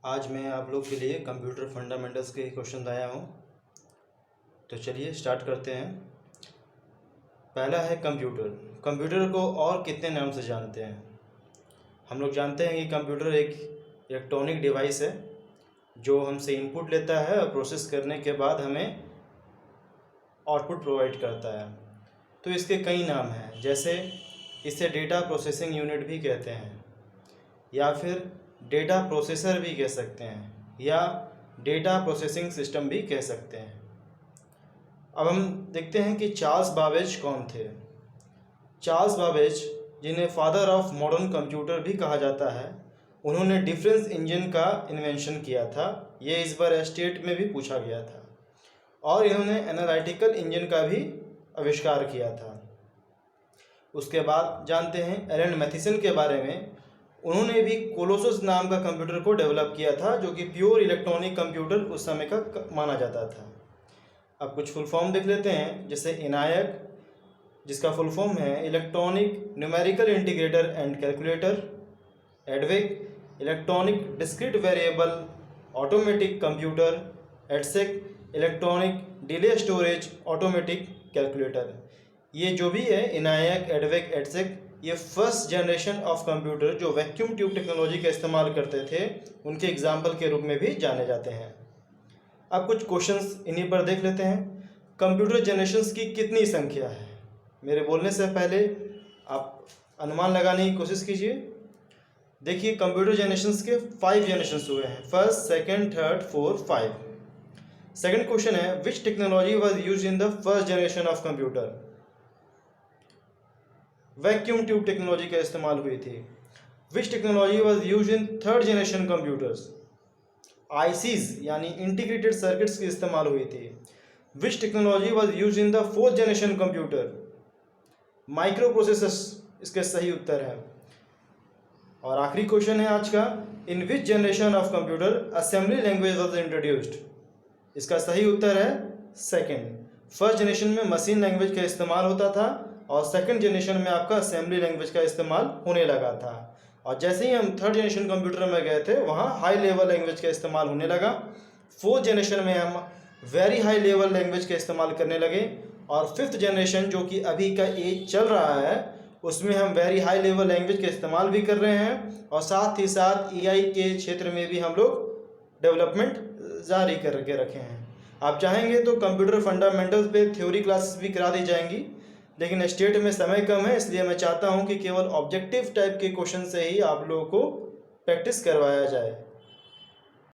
आज मैं आप लोग के लिए कंप्यूटर फंडामेंटल्स के क्वेश्चन लाया हूँ। तो चलिए स्टार्ट करते हैं। पहला है कंप्यूटर। कंप्यूटर को और कितने नाम से जानते हैं? हम लोग जानते हैं कि कंप्यूटर एक इलेक्ट्रॉनिक डिवाइस है जो हमसे इनपुट लेता है और प्रोसेस करने के बाद हमें आउटपुट प्रोवाइड करता है। तो इसके कई नाम हैं, जैसे इसे डेटा प्रोसेसिंग यूनिट भी कहते हैं, या फिर डेटा प्रोसेसर भी कह सकते हैं, या डेटा प्रोसेसिंग सिस्टम भी कह सकते हैं। अब हम देखते हैं कि चार्ल्स बाबेज कौन थे। चार्ल्स बाबेज, जिन्हें फादर ऑफ मॉडर्न कंप्यूटर भी कहा जाता है, उन्होंने डिफरेंस इंजन का इन्वेंशन किया था। ये इस बार स्टेट में भी पूछा गया था। और इन्होंने एनालिटिकल इंजन का भी आविष्कार किया था। उसके बाद जानते हैं एलन मैथिसन के बारे में। उन्होंने भी कोलोसस नाम का कंप्यूटर को डेवलप किया था, जो कि प्योर इलेक्ट्रॉनिक कंप्यूटर उस समय का माना जाता था। अब कुछ फुल फॉर्म देख लेते हैं, जैसे इनायक, जिसका फुल फॉर्म है electronic numerical integrator and calculator. EDVAC, electronic discrete variable automatic computer. EDSAC, electronic delay storage automatic calculator. ये जो भी है इनायक, एडवेक, एडसेक, ये फर्स्ट जनरेशन ऑफ कंप्यूटर जो वैक्यूम ट्यूब टेक्नोलॉजी का इस्तेमाल करते थे, उनके एग्जाम्पल के रूप में भी जाने जाते हैं। अब कुछ क्वेश्चंस इन्हीं पर देख लेते हैं। कंप्यूटर जनरेशन्स की कितनी संख्या है? मेरे बोलने से पहले आप अनुमान लगाने की कोशिश कीजिए। देखिए, कंप्यूटर जनरेशन्स के 5 जनरेशन्स हुए हैं। First, second, third, fourth, 5। Second question है, which technology was used in the first generation of computer? Vacuum tube technology का इस्तेमाल हुई थी। Which technology was used in third generation computers? ICs यानी integrated circuits की इस्तेमाल हुई थी। Which technology was used in the fourth generation computer? Microprocessors इसके सही उत्तर है। और आखिरी क्वेश्चन है आज का, in which generation of computer assembly language was introduced? इसका सही उत्तर है सेकेंड। फर्स्ट जनरेशन में मशीन लैंग्वेज का इस्तेमाल होता था और सेकंड जनरेशन में आपका असेंबली लैंग्वेज का इस्तेमाल होने लगा था। और जैसे ही हम थर्ड जनरेशन कंप्यूटर में गए थे, वहाँ हाई लेवल लैंग्वेज का इस्तेमाल होने लगा। फोर्थ जनरेशन में हम वेरी हाई लेवल लैंग्वेज का इस्तेमाल करने लगे। और फिफ्थ जनरेशन जो कि अभी का एज चल रहा है, उसमें हम वेरी हाई लेवल लैंग्वेज का इस्तेमाल भी कर रहे हैं, और साथ ही साथ एआई के क्षेत्र में भी हम लोग डेवलपमेंट जारी करके रखे हैं। आप चाहेंगे तो कंप्यूटर फंडामेंटल्स पे थ्योरी क्लासेस भी करा दी जाएंगी, लेकिन स्टेट में समय कम है, इसलिए मैं चाहता हूं कि केवल ऑब्जेक्टिव टाइप के क्वेश्चन से ही आप लोगों को प्रैक्टिस करवाया जाए।